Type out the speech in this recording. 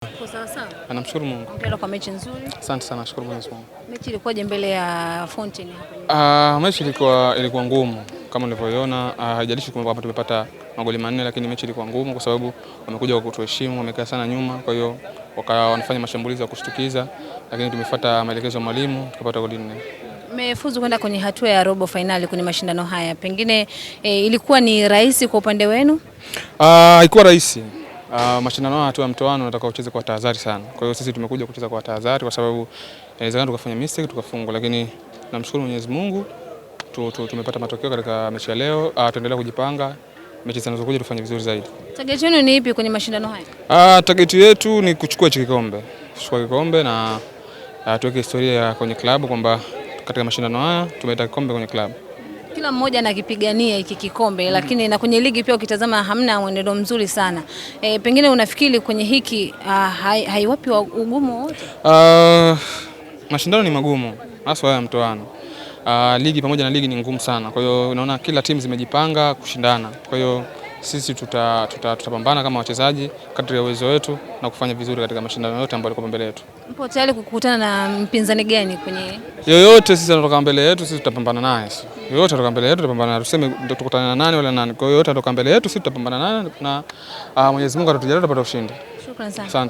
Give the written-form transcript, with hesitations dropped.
Kwa sawa sawa. Namshukuru Mungu. Hongera kwa mechi nzuri. Asante sana, nashukuru Mwenyezi Mungu. Mechi ilikuwaje mbele ya Fountain hapa? Mechi ilikuwa ngumu kama ulivyoiona, haijalishi kwamba tumepata magoli manne, lakini mechi ilikuwa ngumu kwa sababu wamekuja kwa kutuheshimu, wamekaa sana nyuma, kwa hiyo wanafanya mashambulizi ya kushtukiza, lakini tumefuata maelekezo ya mwalimu tukapata goli 4. Mmefuzu kwenda kwenye hatua ya robo finali kwenye mashindano haya. Pengine ilikuwa ni rahisi kwa upande wenu? Haikuwa rahisi. Mashindano haya hatua ya mtoano nataka ucheze kwa tahadhari sana. Kwa hiyo sisi tumekuja kucheza kwa tahadhari kwa sababu inawezekana tukafanya mistake tukafungwa, lakini namshukuru Mwenyezi Mungu tumepata matokeo katika mechi ya leo. Tuendelea kujipanga mechi zinazokuja tufanye vizuri zaidi. Target yenu ni ipi kwenye mashindano haya? Target yetu ni kuchukua hicho kikombe. Kuchukua kikombe na tuweke historia kwenye klabu kwamba katika mashindano haya tumeleta kikombe kwenye klabu. Kila mmoja anakipigania hiki kikombe lakini na kwenye ligi pia ukitazama hamna mwenendo mzuri sana. Pengine unafikiri kwenye hiki haiwapi ugumu wote? Mashindano ni magumu hasa haya mtoano. Ligi pamoja na ligi ni ngumu sana. Kwa hiyo unaona kila timu zimejipanga kushindana. Kwa hiyo sisi tutapambana kama wachezaji kadri ya uwezo wetu na kufanya vizuri katika mashindano yote ambayo yako mbele yetu. Mpo tayari kukutana na mpinzani gani kwenye? Yoyote sisi anatoka mbele yetu sisi tutapambana naye. Yoyote anatoka mbele yetu tutapambana naye. Tuseme ndio tukutana na nani wala nani. Kwa hiyo yote anatoka mbele yetu sisi tutapambana naye na Mwenyezi Mungu atatujalia tupate ushindi. Shukrani sana. Asante.